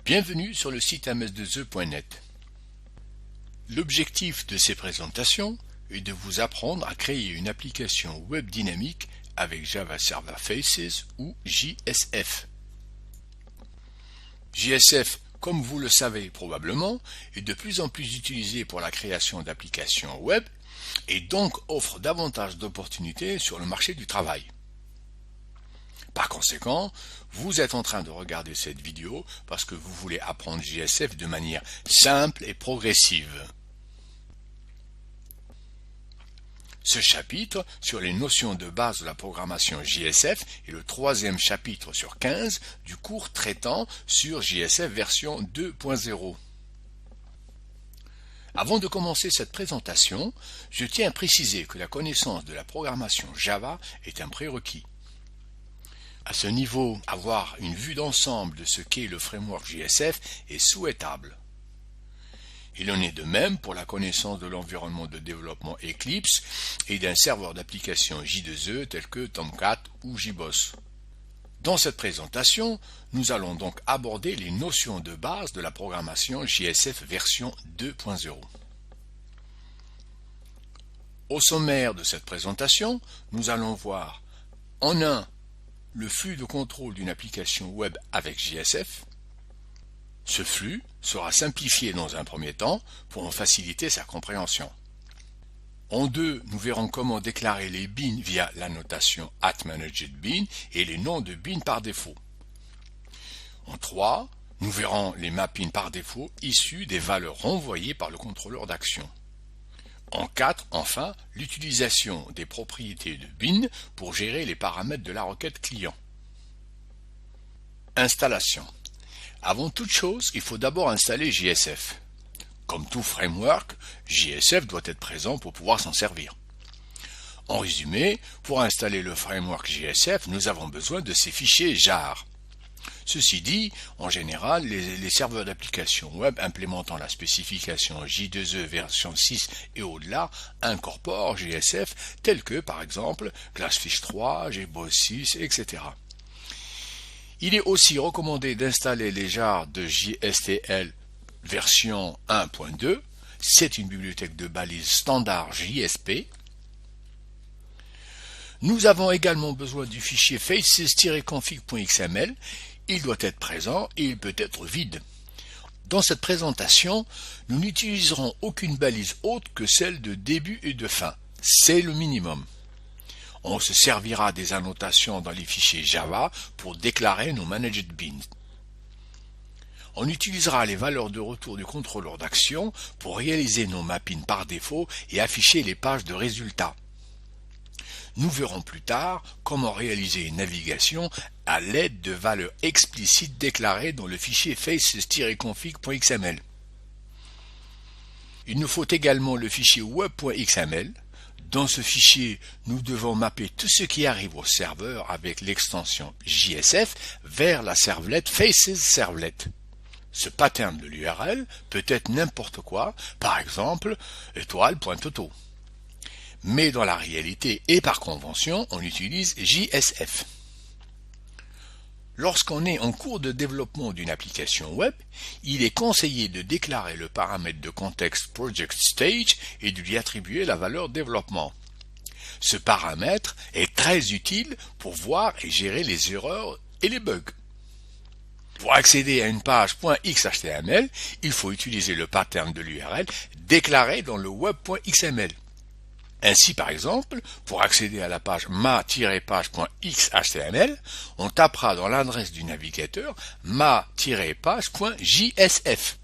Bienvenue sur le site ms2e.net. L'objectif de ces présentations est de vous apprendre à créer une application web dynamique avec Java Server Faces ou JSF. JSF, comme vous le savez probablement, est de plus en plus utilisé pour la création d'applications web et donc offre davantage d'opportunités sur le marché du travail. Par conséquent, vous êtes en train de regarder cette vidéo parce que vous voulez apprendre JSF de manière simple et progressive. Ce chapitre sur les notions de base de la programmation JSF est le troisième chapitre sur 15 du cours traitant sur JSF version 2.0. Avant de commencer cette présentation, je tiens à préciser que la connaissance de la programmation Java est un prérequis. À ce niveau, avoir une vue d'ensemble de ce qu'est le framework JSF est souhaitable. Il en est de même pour la connaissance de l'environnement de développement Eclipse et d'un serveur d'application J2E tel que Tomcat ou JBoss. Dans cette présentation, nous allons donc aborder les notions de base de la programmation JSF version 2.0. Au sommaire de cette présentation, nous allons voir en 1 le flux de contrôle d'une application web avec JSF. Ce flux sera simplifié dans un premier temps pour en faciliter sa compréhension. En 2, nous verrons comment déclarer les bins via la notation @managedBin et les noms de bins par défaut. En 3, nous verrons les mappings par défaut issus des valeurs renvoyées par le contrôleur d'action. En 4, enfin, l'utilisation des propriétés de bin pour gérer les paramètres de la requête client. Installation. Avant toute chose, il faut d'abord installer JSF. Comme tout framework, JSF doit être présent pour pouvoir s'en servir. En résumé, pour installer le framework JSF, nous avons besoin de ces fichiers jar. Ceci dit, en général, les serveurs d'applications web implémentant la spécification J2E version 6 et au-delà incorporent JSF tels que, par exemple, Glassfish 3, JBoss 6, etc. Il est aussi recommandé d'installer les jars de JSTL version 1.2. C'est une bibliothèque de balises standard JSP. Nous avons également besoin du fichier faces-config.xml. Il doit être présent et il peut être vide. Dans cette présentation, nous n'utiliserons aucune balise autre que celle de début et de fin. C'est le minimum. On se servira des annotations dans les fichiers Java pour déclarer nos managed bins. On utilisera les valeurs de retour du contrôleur d'action pour réaliser nos mappings par défaut et afficher les pages de résultats. Nous verrons plus tard comment réaliser une navigation à l'aide de valeurs explicites déclarées dans le fichier faces-config.xml. Il nous faut également le fichier web.xml. Dans ce fichier, nous devons mapper tout ce qui arrive au serveur avec l'extension JSF vers la servlette faces-servlet. Ce pattern de l'URL peut être n'importe quoi, par exemple étoile.toto. Mais dans la réalité et par convention, on utilise JSF. Lorsqu'on est en cours de développement d'une application web, il est conseillé de déclarer le paramètre de contexte Project Stage et de lui attribuer la valeur développement. Ce paramètre est très utile pour voir et gérer les erreurs et les bugs. Pour accéder à une page .xhtml, il faut utiliser le pattern de l'URL déclaré dans le web.xml. Ainsi, par exemple, pour accéder à la page ma-page.xhtml, on tapera dans l'adresse du navigateur ma-page.jsf.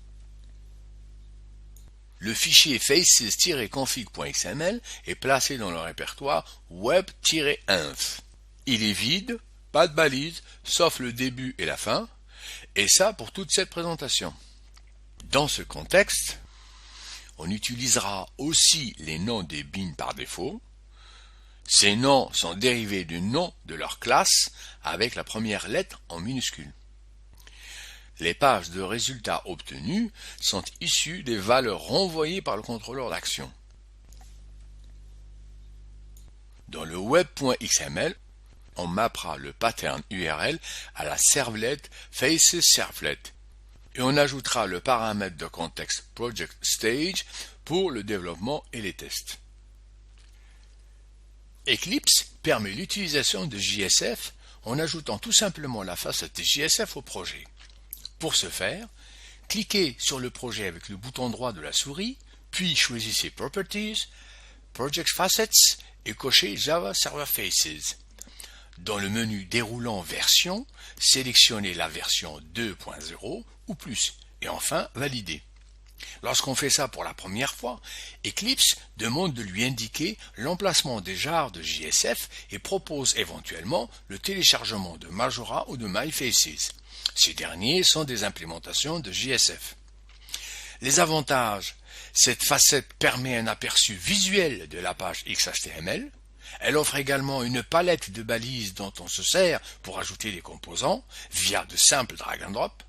Le fichier faces-config.xml est placé dans le répertoire web-inf. Il est vide, pas de balise, sauf le début et la fin, et ça pour toute cette présentation. Dans ce contexte, on utilisera aussi les noms des bins par défaut. Ces noms sont dérivés du nom de leur classe avec la première lettre en minuscule. Les pages de résultats obtenus sont issues des valeurs renvoyées par le contrôleur d'action. Dans le web.xml, on mappera le pattern URL à la servlette faces-servlet. et on ajoutera le paramètre de contexte Project Stage pour le développement et les tests. Eclipse permet l'utilisation de JSF en ajoutant tout simplement la facette JSF au projet. Pour ce faire, cliquez sur le projet avec le bouton droit de la souris, puis choisissez Properties, Project Facets et cochez Java Server Faces. Dans le menu déroulant Version, sélectionnez la version 2.0 ou plus et enfin validez. Lorsqu'on fait ça pour la première fois, Eclipse demande de lui indiquer l'emplacement des jars de JSF et propose éventuellement le téléchargement de Majora ou de MyFaces. Ces derniers sont des implémentations de JSF. Les avantages: cette facette permet un aperçu visuel de la page XHTML. Elle offre également une palette de balises dont on se sert pour ajouter des composants via de simples drag and drop.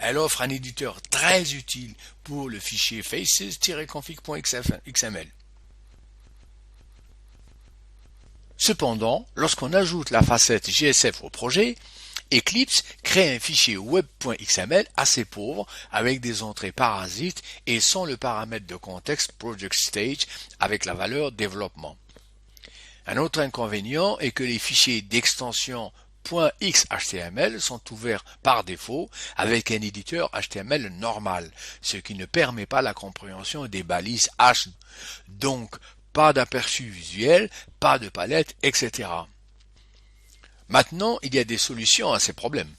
Elle offre un éditeur très utile pour le fichier faces-config.xml. Cependant, lorsqu'on ajoute la facette JSF au projet, Eclipse crée un fichier web.xml assez pauvre avec des entrées parasites et sans le paramètre de contexte Project Stage avec la valeur développement. Un autre inconvénient est que les fichiers d'extension .xhtml sont ouverts par défaut avec un éditeur HTML normal, ce qui ne permet pas la compréhension des balises H. Donc, pas d'aperçu visuel, pas de palette, etc. Maintenant, il y a des solutions à ces problèmes.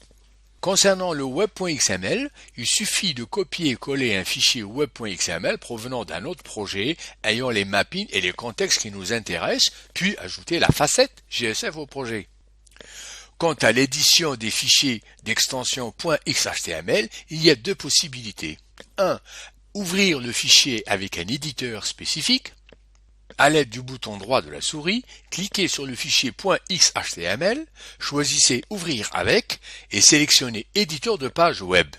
Concernant le web.xml, il suffit de copier et coller un fichier web.xml provenant d'un autre projet ayant les mappings et les contextes qui nous intéressent, puis ajouter la facette JSF au projet. Quant à l'édition des fichiers d'extension .xhtml, il y a deux possibilités. 1. Ouvrir le fichier avec un éditeur spécifique. À l'aide du bouton droit de la souris, cliquez sur le fichier .xhtml, choisissez Ouvrir avec et sélectionnez Éditeur de page web.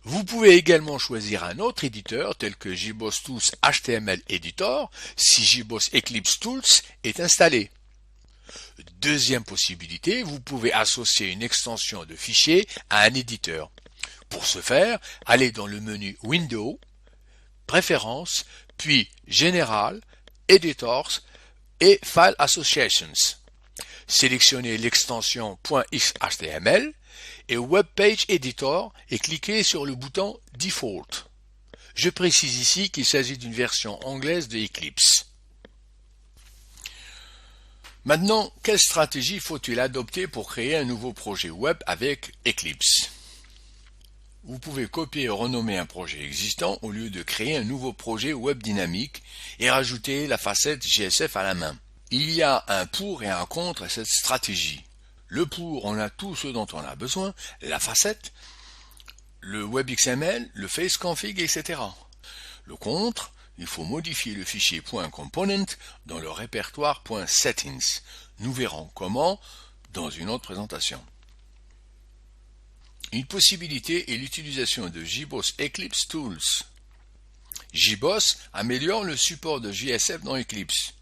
Vous pouvez également choisir un autre éditeur tel que JBoss Tools HTML Editor si JBoss Eclipse Tools est installé. Deuxième possibilité, vous pouvez associer une extension de fichier à un éditeur. Pour ce faire, allez dans le menu Window, Préférences, puis Général, Editors et File Associations. Sélectionnez l'extension .xhtml et Web Page Editor et cliquez sur le bouton Default. Je précise ici qu'il s'agit d'une version anglaise de Eclipse. Maintenant, quelle stratégie faut-il adopter pour créer un nouveau projet web avec Eclipse? Vous pouvez copier et renommer un projet existant au lieu de créer un nouveau projet web dynamique et rajouter la facette JSF à la main. Il y a un pour et un contre à cette stratégie. Le pour, on a tout ce dont on a besoin, la facette, le web XML, le face config, etc. Le contre, il faut modifier le fichier .component dans le répertoire .settings. Nous verrons comment dans une autre présentation. Une possibilité est l'utilisation de JBoss Eclipse Tools. JBoss améliore le support de JSF dans Eclipse.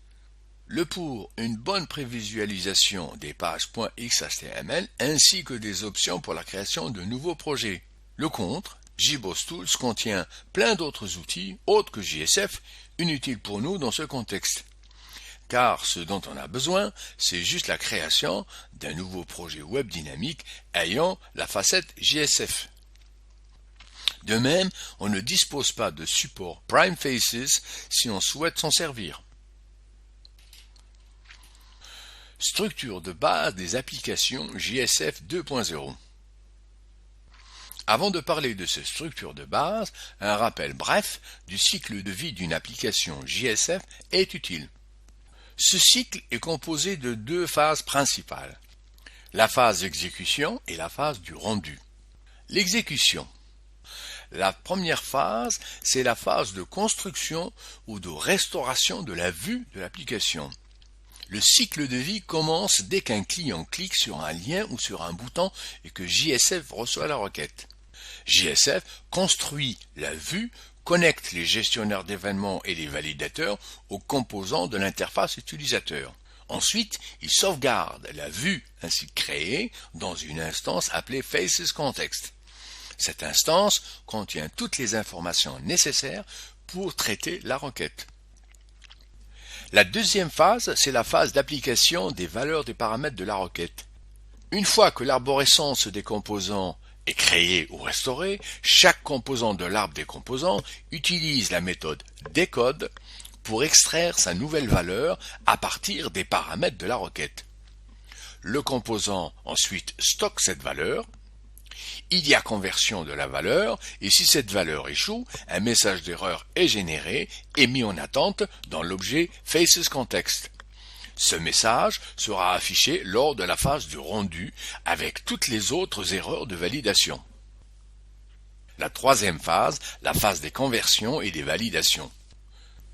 Le pour, une bonne prévisualisation des pages .xhtml ainsi que des options pour la création de nouveaux projets. Le contre, JBoss Tools contient plein d'autres outils autres que JSF inutiles pour nous dans ce contexte. Car ce dont on a besoin, c'est juste la création d'un nouveau projet web dynamique ayant la facette JSF. De même, on ne dispose pas de support Prime Faces si on souhaite s'en servir. Structure de base des applications JSF 2.0. Avant de parler de cette structure de base, un rappel bref du cycle de vie d'une application JSF est utile. Ce cycle est composé de deux phases principales, la phase d'exécution et la phase du rendu. L'exécution. La première phase, c'est la phase de construction ou de restauration de la vue de l'application. Le cycle de vie commence dès qu'un client clique sur un lien ou sur un bouton et que JSF reçoit la requête. JSF construit la vue, connecte les gestionnaires d'événements et les validateurs aux composants de l'interface utilisateur. Ensuite, il sauvegarde la vue ainsi créée dans une instance appelée Faces Context. Cette instance contient toutes les informations nécessaires pour traiter la requête. La deuxième phase, c'est la phase d'application des valeurs des paramètres de la requête. Une fois que l'arborescence des composants est créée ou restaurée, chaque composant de l'arbre des composants utilise la méthode decode pour extraire sa nouvelle valeur à partir des paramètres de la requête. Le composant ensuite stocke cette valeur. Il y a conversion de la valeur et si cette valeur échoue, un message d'erreur est généré et mis en attente dans l'objet FacesContext. Ce message sera affiché lors de la phase du rendu avec toutes les autres erreurs de validation. La troisième phase, la phase des conversions et des validations.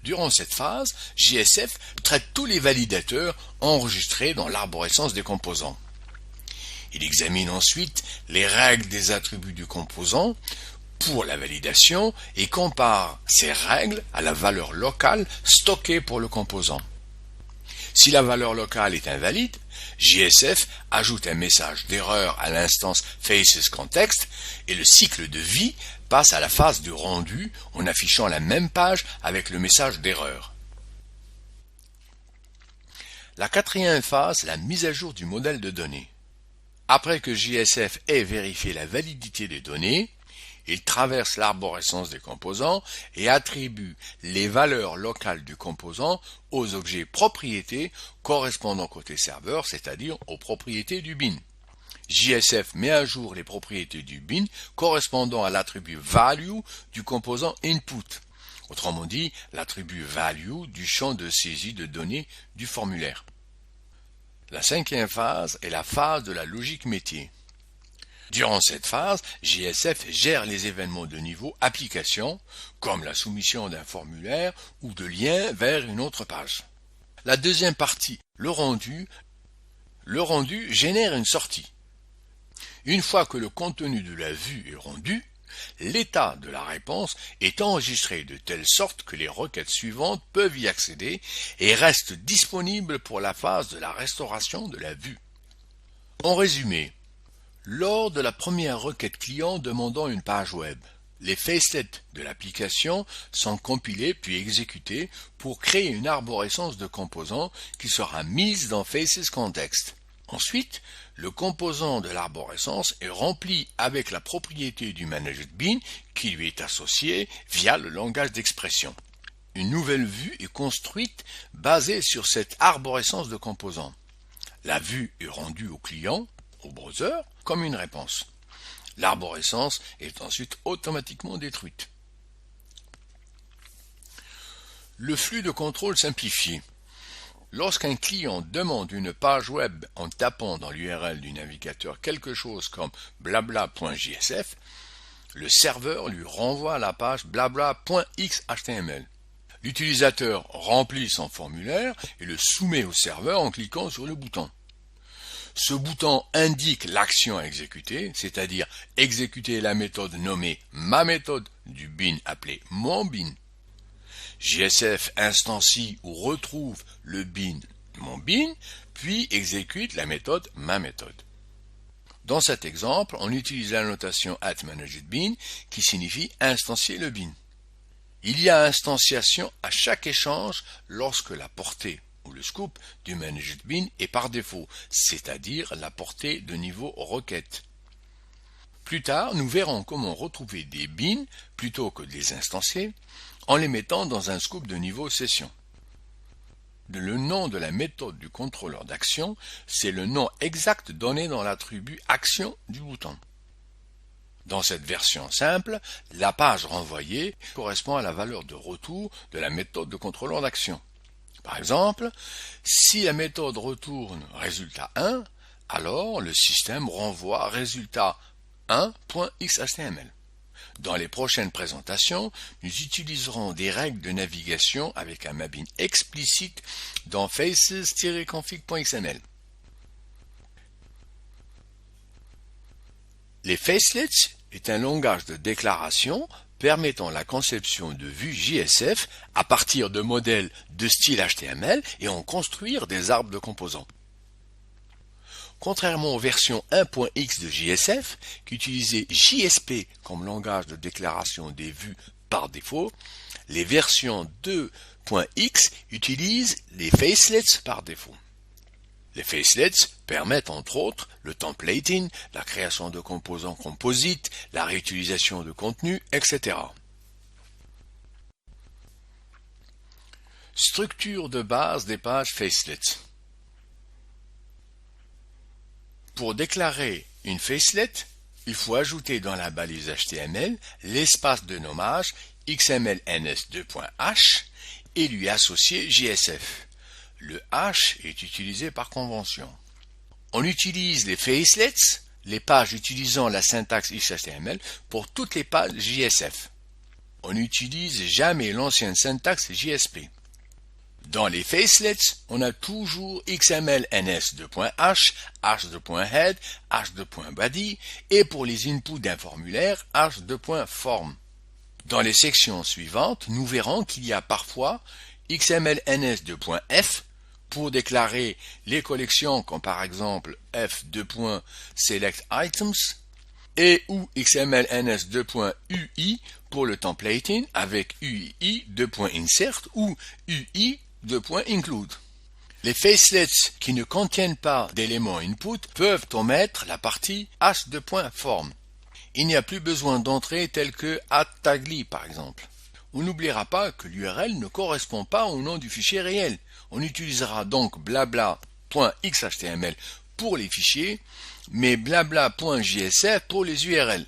Durant cette phase, JSF traite tous les validateurs enregistrés dans l'arborescence des composants. Il examine ensuite les règles des attributs du composant pour la validation et compare ces règles à la valeur locale stockée pour le composant. Si la valeur locale est invalide, JSF ajoute un message d'erreur à l'instance FacesContext et le cycle de vie passe à la phase du rendu en affichant la même page avec le message d'erreur. La quatrième phase, la mise à jour du modèle de données. Après que JSF ait vérifié la validité des données, il traverse l'arborescence des composants et attribue les valeurs locales du composant aux objets propriétés correspondant côté serveur, c'est-à-dire aux propriétés du bin. JSF met à jour les propriétés du bin correspondant à l'attribut value du composant input, autrement dit l'attribut value du champ de saisie de données du formulaire. La cinquième phase est la phase de la logique métier. Durant cette phase, JSF gère les événements de niveau application, comme la soumission d'un formulaire ou de lien vers une autre page. La deuxième partie, le rendu génère une sortie. Une fois que le contenu de la vue est rendu, l'état de la réponse est enregistré de telle sorte que les requêtes suivantes peuvent y accéder et restent disponibles pour la phase de la restauration de la vue. En résumé, lors de la première requête client demandant une page web, les facelets de l'application sont compilés puis exécutés pour créer une arborescence de composants qui sera mise dans FacesContext. Ensuite, le composant de l'arborescence est rempli avec la propriété du ManageBin qui lui est associée via le langage d'expression. Une nouvelle vue est construite basée sur cette arborescence de composants. La vue est rendue au client, au browser, comme une réponse. L'arborescence est ensuite automatiquement détruite. Le flux de contrôle simplifié. Lorsqu'un client demande une page web en tapant dans l'URL du navigateur quelque chose comme blabla.jsf, le serveur lui renvoie la page blabla.xhtml. L'utilisateur remplit son formulaire et le soumet au serveur en cliquant sur le bouton. Ce bouton indique l'action à exécuter, c'est-à-dire exécuter la méthode nommée maMéthode du bin appelé monBin. JSF instancie ou retrouve le bin monBin, puis exécute la méthode maMéthode. Dans cet exemple, on utilise la notation @ManageBin qui signifie instancier le bin. Il y a instanciation à chaque échange lorsque la portée ou le scope du ManageBin est par défaut, c'est-à-dire la portée de niveau requête. Plus tard, nous verrons comment retrouver des bins plutôt que de les instancier en les mettant dans un scope de niveau session. Le nom de la méthode du contrôleur d'action, c'est le nom exact donné dans l'attribut action du bouton. Dans cette version simple, la page renvoyée correspond à la valeur de retour de la méthode de contrôleur d'action. Par exemple, si la méthode retourne résultat 1, alors le système renvoie résultat 1.xhtml. Dans les prochaines présentations, nous utiliserons des règles de navigation avec un mapping explicite dans faces-config.xml. Les facelets est un langage de déclaration permettant la conception de vues JSF à partir de modèles de style HTML et en construire des arbres de composants. Contrairement aux versions 1.x de JSF, qui utilisaient JSP comme langage de déclaration des vues par défaut, les versions 2.x utilisent les facelets par défaut. Les facelets permettent entre autres le templating, la création de composants composites, la réutilisation de contenu, etc. Structure de base des pages facelets. Pour déclarer une facelet, il faut ajouter dans la balise HTML l'espace de nommage xmlns2.h et lui associer JSF. Le H est utilisé par convention. On utilise les facelets, les pages utilisant la syntaxe XHTML, pour toutes les pages JSF. On n'utilise jamais l'ancienne syntaxe JSP. Dans les facelets, on a toujours xmlns2.h, h2.head, h2.body et pour les inputs d'un formulaire, h2.form. Dans les sections suivantes, nous verrons qu'il y a parfois xmlns2.f pour déclarer les collections comme par exemple f2.selectItems et ou xmlns2.ui pour le templating avec ui2.insert ou ui2.include. Les facelets qui ne contiennent pas d'éléments input peuvent omettre la partie h2.form. Il n'y a plus besoin d'entrées telles que @tagly par exemple. On n'oubliera pas que l'URL ne correspond pas au nom du fichier réel. On utilisera donc blabla.xhtml pour les fichiers, mais blabla.jsf pour les URL.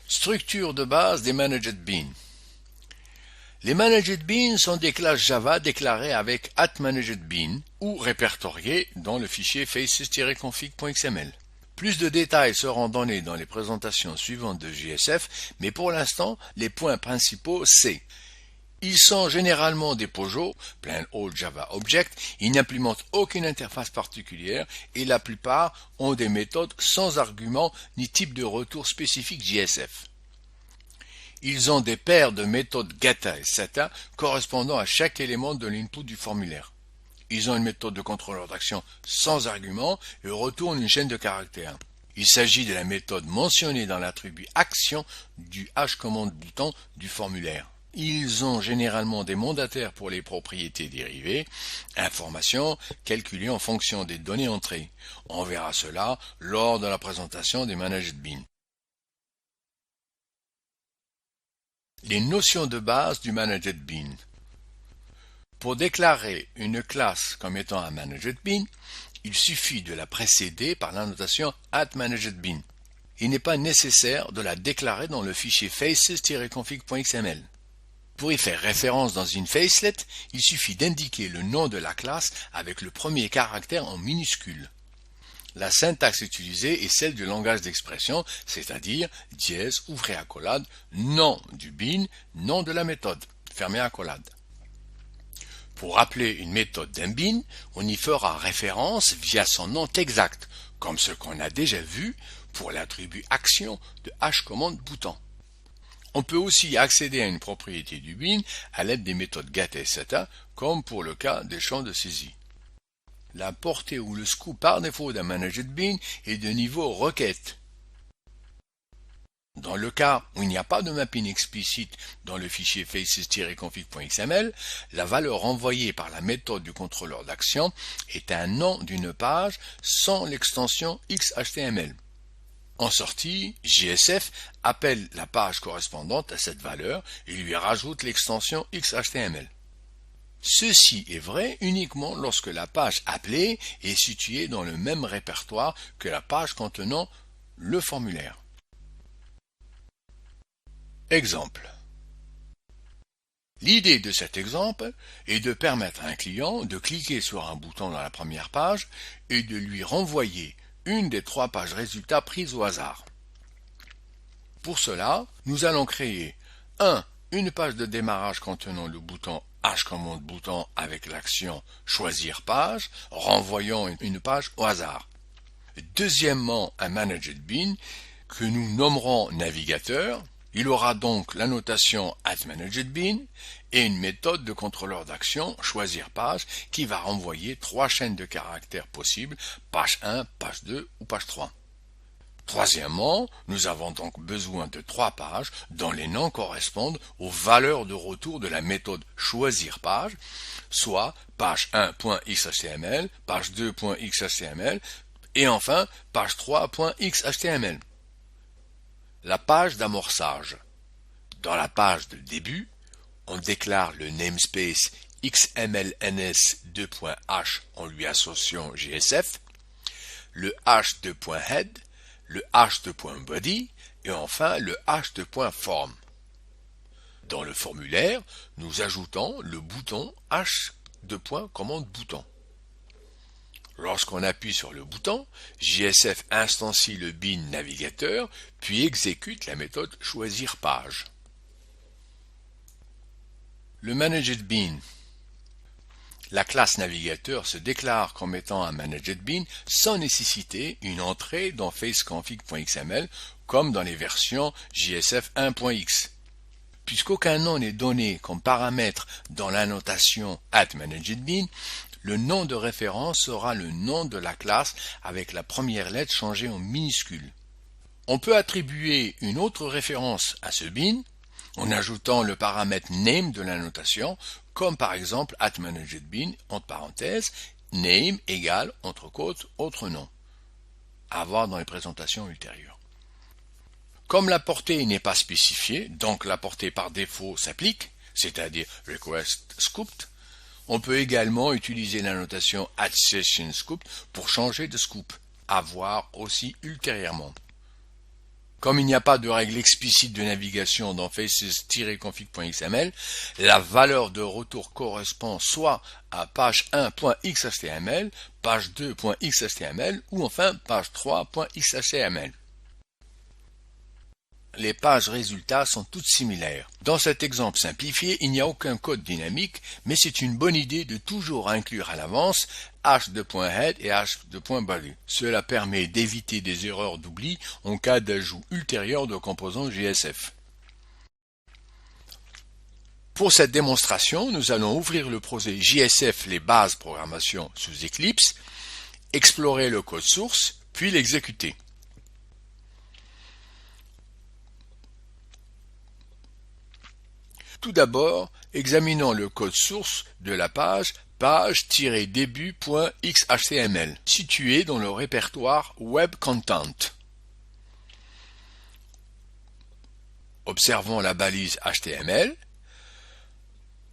Structure de base des managed beans. Les managed beans sont des classes Java déclarées avec @managedBean ou répertoriées dans le fichier faces-config.xml. Plus de détails seront donnés dans les présentations suivantes de JSF, mais pour l'instant, les points principaux c'est: ils sont généralement des POJO, Plain Old Java Object, ils n'implémentent aucune interface particulière et la plupart ont des méthodes sans arguments ni type de retour spécifique JSF. Ils ont des paires de méthodes getter et setter correspondant à chaque élément de l'input du formulaire. Ils ont une méthode de contrôleur d'action sans argument et retournent une chaîne de caractères. Il s'agit de la méthode mentionnée dans l'attribut action du hcommand bouton du formulaire. Ils ont généralement des mandataires pour les propriétés dérivées, informations calculées en fonction des données entrées. On verra cela lors de la présentation des managed beans. Les notions de base du managed bean. Pour déclarer une classe comme étant un managed bean, il suffit de la précéder par la notation @managedBean. Il n'est pas nécessaire de la déclarer dans le fichier faces-config.xml. Pour y faire référence dans une facelet, il suffit d'indiquer le nom de la classe avec le premier caractère en minuscule. La syntaxe utilisée est celle du langage d'expression, c'est-à-dire dièse, ouvrez accolade, nom du bean, nom de la méthode, fermez accolade. Pour appeler une méthode d'un bean, on y fera référence via son nom exact, comme ce qu'on a déjà vu pour l'attribut action de hcommand bouton. On peut aussi accéder à une propriété du bean à l'aide des méthodes get et setter, comme pour le cas des champs de saisie. La portée ou le scoop par défaut d'un managed bean est de niveau requête. Dans le cas où il n'y a pas de mapping explicite dans le fichier faces-config.xml, la valeur envoyée par la méthode du contrôleur d'action est un nom d'une page sans l'extension XHTML. En sortie, JSF appelle la page correspondante à cette valeur et lui rajoute l'extension XHTML. Ceci est vrai uniquement lorsque la page appelée est située dans le même répertoire que la page contenant le formulaire. Exemple. L'idée de cet exemple est de permettre à un client de cliquer sur un bouton dans la première page et de lui renvoyer une des 3 pages résultats prises au hasard. Pour cela, nous allons créer une page de démarrage contenant le bouton hcommand bouton avec l'action choisir page, renvoyant une page au hasard. Deuxièmement, un managed bean que nous nommerons navigateur. Il aura donc la notation @ManagetBean et une méthode de contrôleur d'action choisir page qui va renvoyer 3 chaînes de caractères possibles, page 1, page 2 ou page 3. Troisièmement, nous avons donc besoin de 3 pages dont les noms correspondent aux valeurs de retour de la méthode choisir page, soit page 1.xhtml, page 2.xhtml et enfin page 3.xhtml. La page d'amorçage. Dans la page de début, on déclare le namespace xmlns2.h en lui associant JSF, le h2.head, le h2.body et enfin le h2.form. Dans le formulaire, nous ajoutons le bouton h2.commande bouton. Lorsqu'on appuie sur le bouton, JSF instancie le bin navigateur puis exécute la méthode choisir page. Le ManagetBean. La classe navigateur se déclare comme étant un ManagetBean sans nécessiter une entrée dans faceconfig.xml comme dans les versions JSF 1.x. Puisqu'aucun nom n'est donné comme paramètre dans l'annotation @ManagetBean, le nom de référence sera le nom de la classe avec la première lettre changée en minuscule. On peut attribuer une autre référence à ce bin en ajoutant le paramètre name de l'annotation, comme par exemple @ManagetBean, entre parenthèses, name égale, entre côtes, autre nom, à voir dans les présentations ultérieures. Comme la portée n'est pas spécifiée, donc la portée par défaut s'applique, c'est-à-dire request scooped, on peut également utiliser la notation @sessionScooped pour changer de scoop, à voir aussi ultérieurement. Comme il n'y a pas de règle explicite de navigation dans faces-config.xml, la valeur de retour correspond soit à page 1.xhtml, page 2.xhtml ou enfin page 3.xhtml. Les pages résultats sont toutes similaires. Dans cet exemple simplifié, il n'y a aucun code dynamique, mais c'est une bonne idée de toujours inclure à l'avance h2.head et h2.body. Cela permet d'éviter des erreurs d'oubli en cas d'ajout ultérieur de composants JSF. Pour cette démonstration, nous allons ouvrir le projet JSF les bases programmation sous Eclipse, explorer le code source, puis l'exécuter. Tout d'abord, examinons le code source de la page-début.xhtml, situé dans le répertoire Web Content. Observons la balise HTML.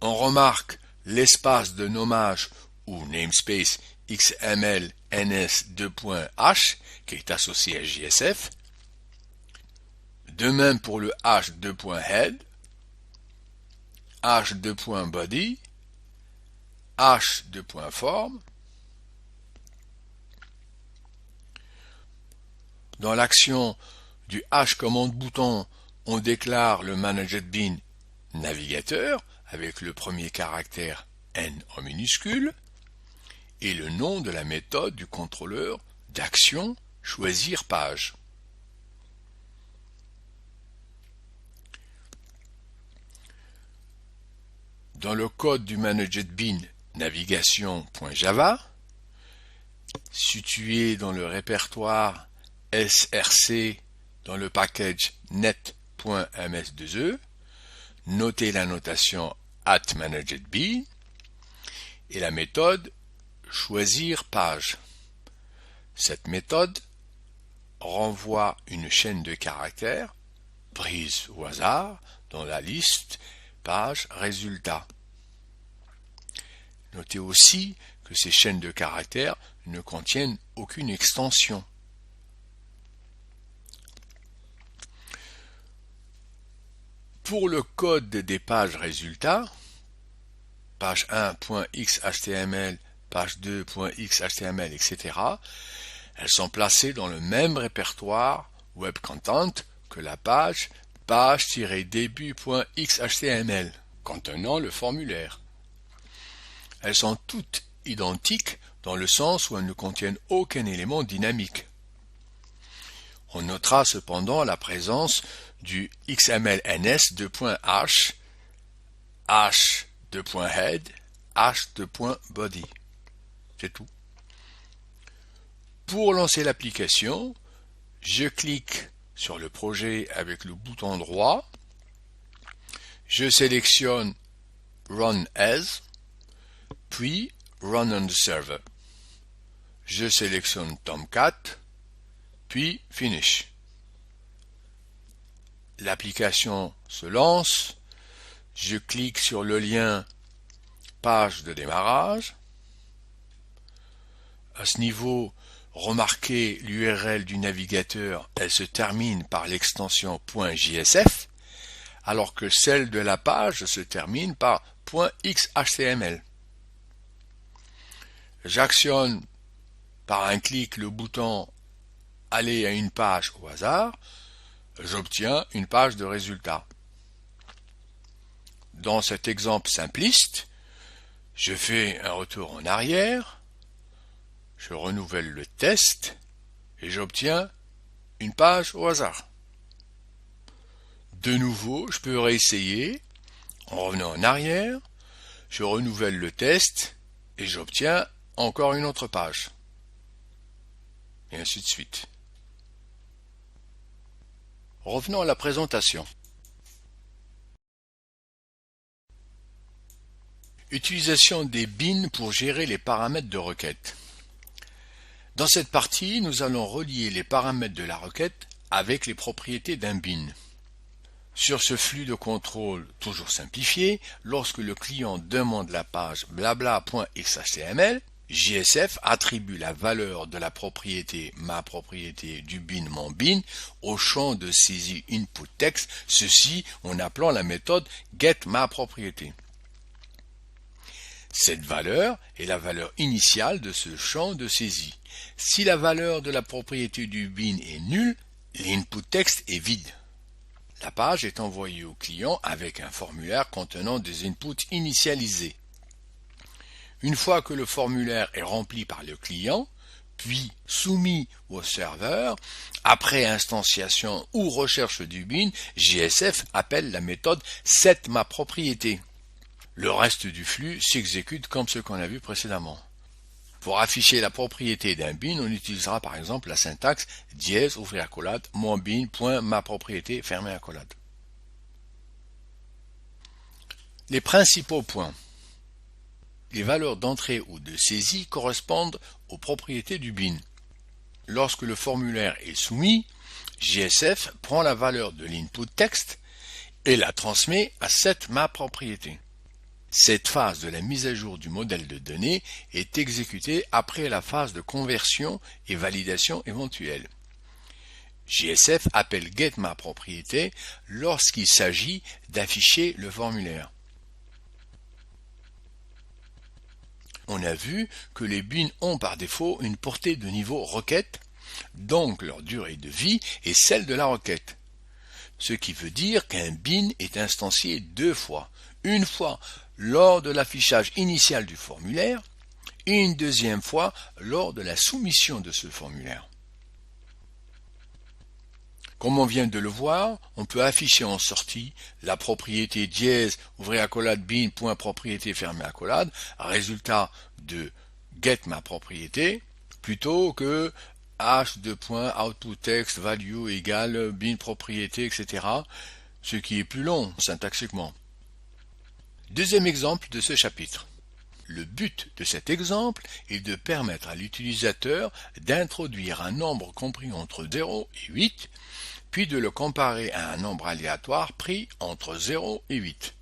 On remarque l'espace de nommage ou namespace xmlns2.h qui est associé à JSF. De même pour le h2.head, h2.body, h2.form. Dans l'action du h-commande bouton, on déclare le ManagetBean navigateur avec le premier caractère N en minuscule et le nom de la méthode du contrôleur d'action choisir page. Dans le code du ManagetBean navigation.java, situé dans le répertoire src dans le package net.ms2e, notez la notation @ManagetBean et la méthode choisir page. Cette méthode renvoie une chaîne de caractères prise au hasard dans la liste page résultat. Notez aussi que ces chaînes de caractères ne contiennent aucune extension. Pour le code des pages résultats, page 1.xhtml, page 2.xhtml, etc., elles sont placées dans le même répertoire Web Content que la page-début.xhtml contenant le formulaire. Elles sont toutes identiques dans le sens où elles ne contiennent aucun élément dynamique. On notera cependant la présence du XMLNS:h, h2.head, h2.body. C'est tout. Pour lancer l'application, je clique sur le projet avec le bouton droit, je sélectionne Run As, puis Run on the Server. Je sélectionne Tomcat, puis Finish. L'application se lance, je clique sur le lien Page de démarrage. À ce niveau, remarquez l'URL du navigateur, elle se termine par l'extension .jsf, alors que celle de la page se termine par .xhtml. J'actionne par un clic le bouton Aller à une page au hasard, j'obtiens une page de résultats. Dans cet exemple simpliste, je fais un retour en arrière, je renouvelle le test et j'obtiens une page au hasard. De nouveau, je peux réessayer en revenant en arrière, je renouvelle le test et j'obtiens encore une autre page. Et ainsi de suite. Revenons à la présentation. Utilisation des bins pour gérer les paramètres de requête. Dans cette partie, nous allons relier les paramètres de la requête avec les propriétés d'un bin. Sur ce flux de contrôle toujours simplifié, lorsque le client demande la page blabla.xhtml, JSF attribue la valeur de la propriété ma propriété du bin mon bin au champ de saisie input text, ceci en appelant la méthode getMaPropriété. Cette valeur est la valeur initiale de ce champ de saisie. Si la valeur de la propriété du bin est nulle, l'input text est vide. La page est envoyée au client avec un formulaire contenant des inputs initialisés. Une fois que le formulaire est rempli par le client, puis soumis au serveur, après instanciation ou recherche du bin, JSF appelle la méthode setMaPropriété. Le reste du flux s'exécute comme ce qu'on a vu précédemment. Pour afficher la propriété d'un bin, on utilisera par exemple la syntaxe dièse ouvrir accolade mon bin.maPropriété fermer accolade. Les principaux points. Les valeurs d'entrée ou de saisie correspondent aux propriétés du bin. Lorsque le formulaire est soumis, JSF prend la valeur de l'input text et la transmet à setMaPropriété. Cette phase de la mise à jour du modèle de données est exécutée après la phase de conversion et validation éventuelle. JSF appelle getMaPropriété lorsqu'il s'agit d'afficher le formulaire. On a vu que les bins ont par défaut une portée de niveau requête, donc leur durée de vie est celle de la requête. Ce qui veut dire qu'un bin est instancié deux fois, une fois lors de l'affichage initial du formulaire et une deuxième fois lors de la soumission de ce formulaire. Comme on vient de le voir, on peut afficher en sortie la propriété dièse ouvrir accolade bin.propriété fermer accolade, résultat de getMaPropriété, plutôt que h2.outputText value égale bin propriété, etc., ce qui est plus long syntaxiquement. Deuxième exemple de ce chapitre. Le but de cet exemple est de permettre à l'utilisateur d'introduire un nombre compris entre 0 et 8, puis de le comparer à un nombre aléatoire pris entre 0 et 8.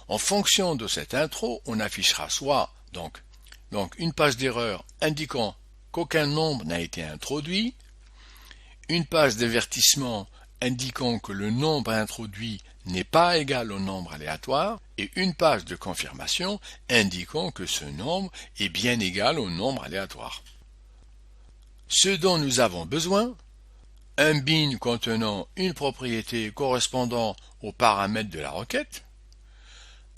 En fonction de cette intro, on affichera soit donc une page d'erreur indiquant qu'aucun nombre n'a été introduit, une page d'avertissement indiquant que le nombre introduit n'est pas égal au nombre aléatoire, et une page de confirmation indiquant que ce nombre est bien égal au nombre aléatoire. Ce dont nous avons besoin, un bin contenant une propriété correspondant aux paramètres de la requête,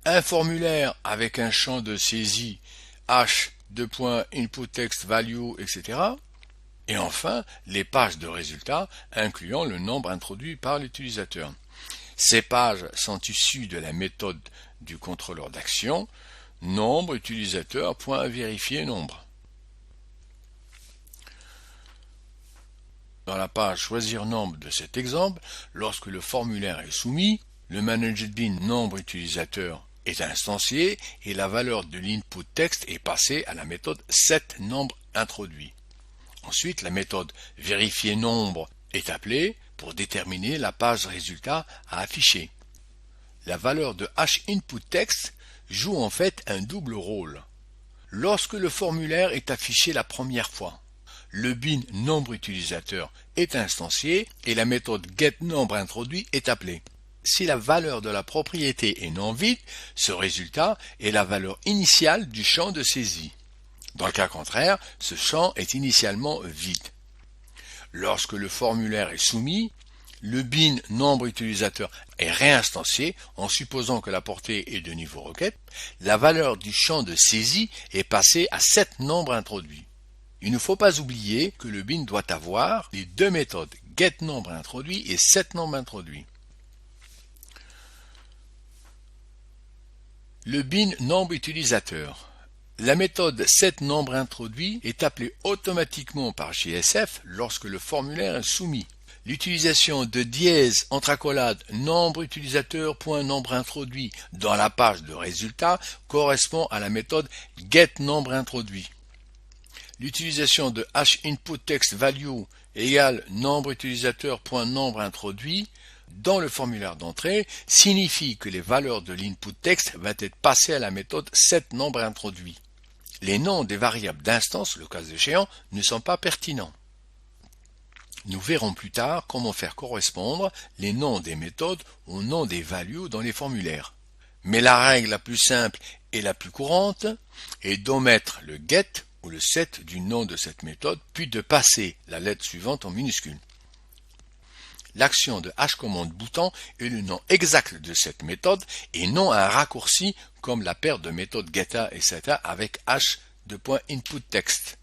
un formulaire avec un champ de saisie h, input text value, etc., Et enfin, les pages de résultats incluant le nombre introduit par l'utilisateur. Ces pages sont issues de la méthode du contrôleur d'action nombre utilisateur.vérifier nombre. Dans la page choisir nombre de cet exemple, lorsque le formulaire est soumis, le ManagerBin nombre utilisateur est instancié et la valeur de l'input texte est passée à la méthode setNombre introduit. Ensuite, la méthode vérifier nombre est appelée pour déterminer la page résultat à afficher. La valeur de hInputText joue en fait un double rôle. Lorsque le formulaire est affiché la première fois, le bin nombre utilisateur est instancié et la méthode getNombre introduit est appelée. Si la valeur de la propriété est non vide, ce résultat est la valeur initiale du champ de saisie. Dans le cas contraire, ce champ est initialement vide. Lorsque le formulaire est soumis, le bin nombre utilisateur est réinstancié en supposant que la portée est de niveau requête. La valeur du champ de saisie est passée à setNombre introduit. Il ne faut pas oublier que le bin doit avoir les deux méthodes getNombre introduit et setNombre introduit. Le bin nombre utilisateur. La méthode setNombre introduit est appelée automatiquement par JSF lorsque le formulaire est soumis. L'utilisation de dièse entre accolades nombre utilisateur.nombre introduit dans la page de résultat correspond à la méthode getNombre introduit. L'utilisation de hInputTextValue égale nombre utilisateur.nombre introduit dans le formulaire d'entrée signifie que les valeurs de l'input texte vont être passées à la méthode setNombre introduit. Les noms des variables d'instance, le cas échéant, ne sont pas pertinents. Nous verrons plus tard comment faire correspondre les noms des méthodes aux noms des values dans les formulaires. Mais la règle la plus simple et la plus courante est d'omettre le get ou le set du nom de cette méthode, puis de passer la lettre suivante en minuscule. L'action de hcommand bouton est le nom exact de cette méthode et non un raccourci comme la paire de méthodes geta et seta avec h.inputText.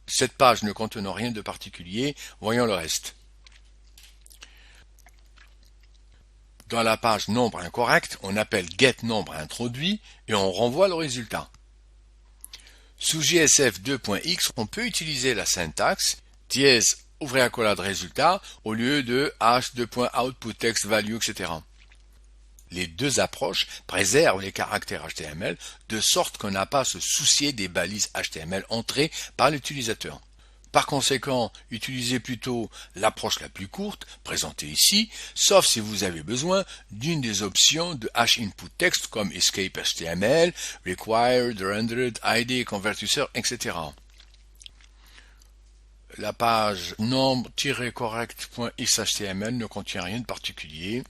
Cette page ne contenant rien de particulier, voyons le reste. Dans la page nombre incorrect, on appelle getNombre introduit et on renvoie le résultat. Sous JSF 2.x, on peut utiliser la syntaxe dièse ouvrez accolade résultat au lieu de h2.outputTextValue, etc. Les deux approches préservent les caractères HTML de sorte qu'on n'a pas à se soucier des balises HTML entrées par l'utilisateur. Par conséquent, utilisez plutôt l'approche la plus courte, présentée ici, sauf si vous avez besoin d'une des options de hInputText comme Escape HTML, Required, Rendered, ID, Convertuser, etc. La page nombre-correct.xhtml ne contient rien de particulier.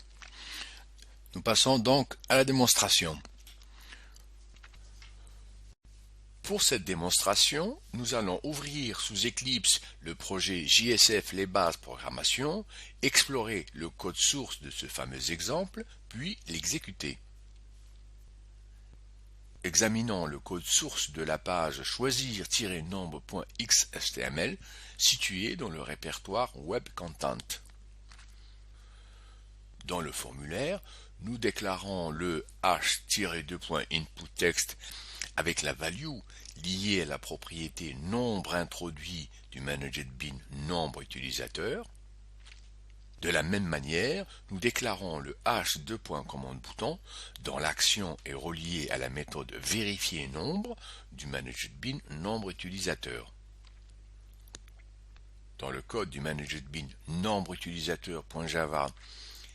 Nous passons donc à la démonstration. Pour cette démonstration, nous allons ouvrir sous Eclipse le projet JSF Les bases programmation, explorer le code source de ce fameux exemple, puis l'exécuter. Examinons le code source de la page choisir-nombre.xhtml situé dans le répertoire Web Content. Dans le formulaire, nous déclarons le h-2.inputText avec la value liée à la propriété nombre introduit du ManagerBin nombre utilisateur. De la même manière, nous déclarons le h2.command bouton dont l'action est reliée à la méthode vérifier nombre du ManagerBin nombre utilisateur. Dans le code du ManagerBin nombre utilisateur.java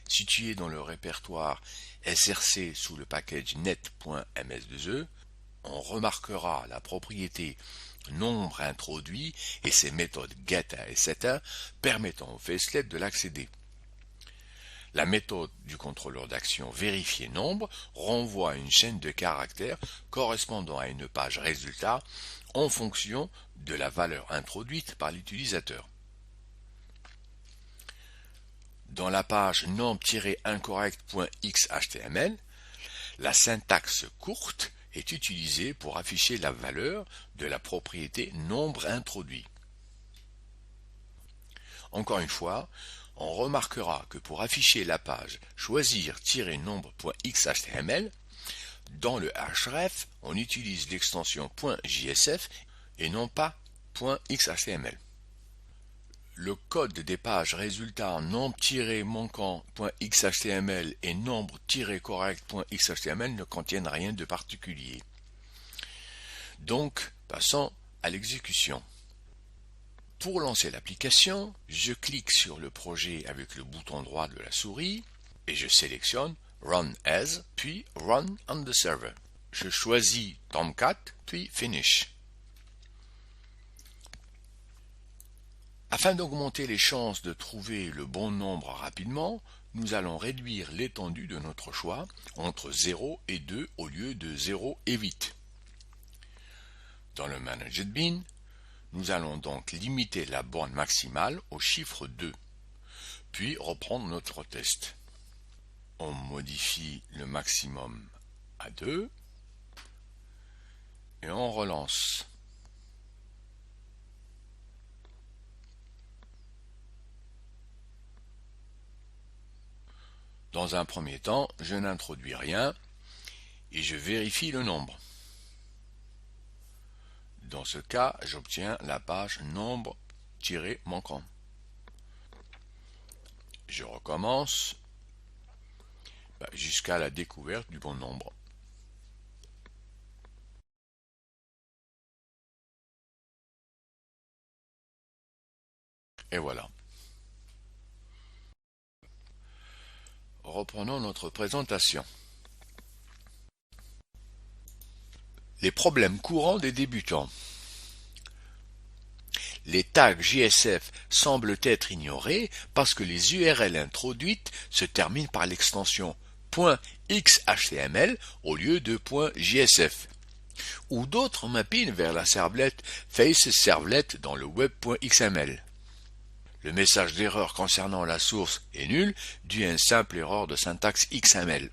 situé dans le répertoire src sous le package net.ms2e, on remarquera la propriété nombre introduit et ses méthodes geta et seta permettant au facelet de l'accéder. La méthode du contrôleur d'action vérifier nombre renvoie à une chaîne de caractères correspondant à une page résultat en fonction de la valeur introduite par l'utilisateur. Dans la page nombre-incorrect.xhtml, la syntaxe courte est utilisé pour afficher la valeur de la propriété nombre introduit. Encore une fois, on remarquera que pour afficher la page choisir-nombre.xhtml, dans le href, on utilise l'extension .jsf et non pas .xhtml. Le code des pages résultats nombre-manquant.xhtml et nombre-correct.xhtml ne contiennent rien de particulier. Donc, passons à l'exécution. Pour lancer l'application, je clique sur le projet avec le bouton droit de la souris et je sélectionne Run As, puis Run on the Server. Je choisis Tomcat, puis Finish. Afin d'augmenter les chances de trouver le bon nombre rapidement, nous allons réduire l'étendue de notre choix entre 0 et 2 au lieu de 0 et 8. Dans le Managed Bin, nous allons donc limiter la borne maximale au chiffre 2, puis reprendre notre test. On modifie le maximum à 2 et on relance. Dans un premier temps, je n'introduis rien et je vérifie le nombre. Dans ce cas, j'obtiens la page nombre-manquant. Je recommence jusqu'à la découverte du bon nombre. Et voilà. Reprenons notre présentation. Les problèmes courants des débutants. Les tags JSF semblent être ignorés parce que les URL introduites se terminent par l'extension .xhtml au lieu de .jsf, ou d'autres mappent vers la servlette FaceServlet dans le web.xml. Le message d'erreur concernant la source est nul, dû à une simple erreur de syntaxe XML.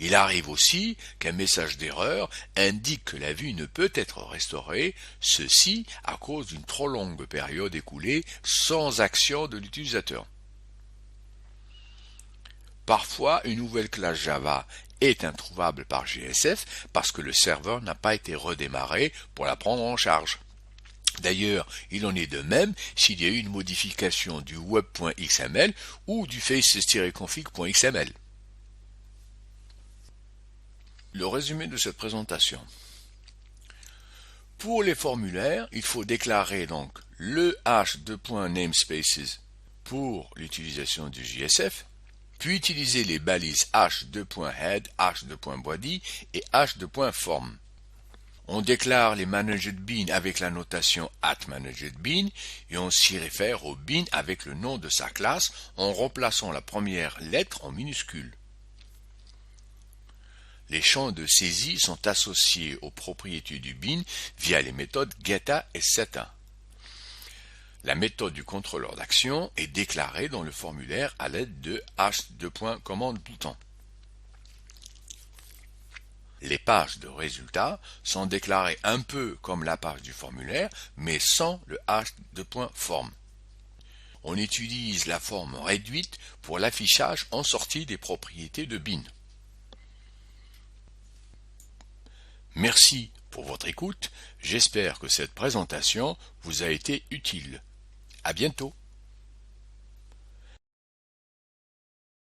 Il arrive aussi qu'un message d'erreur indique que la vue ne peut être restaurée, ceci à cause d'une trop longue période écoulée sans action de l'utilisateur. Parfois, une nouvelle classe Java est introuvable par JSF parce que le serveur n'a pas été redémarré pour la prendre en charge. D'ailleurs, il en est de même s'il y a eu une modification du web.xml ou du faces-config.xml. Le résumé de cette présentation. Pour les formulaires, il faut déclarer donc le h2.namespaces pour l'utilisation du JSF, puis utiliser les balises h2.head, h2.body et h2.form. On déclare les managed bin avec la notation @managedBin et on s'y réfère au bin avec le nom de sa classe en remplaçant la première lettre en minuscule. Les champs de saisie sont associés aux propriétés du bin via les méthodes geta et seta. La méthode du contrôleur d'action est déclarée dans le formulaire à l'aide de h2.commande-bouton. Les pages de résultats sont déclarées un peu comme la page du formulaire, mais sans le h2.form. On utilise la forme réduite pour l'affichage en sortie des propriétés de bin. Merci pour votre écoute, j'espère que cette présentation vous a été utile. À bientôt.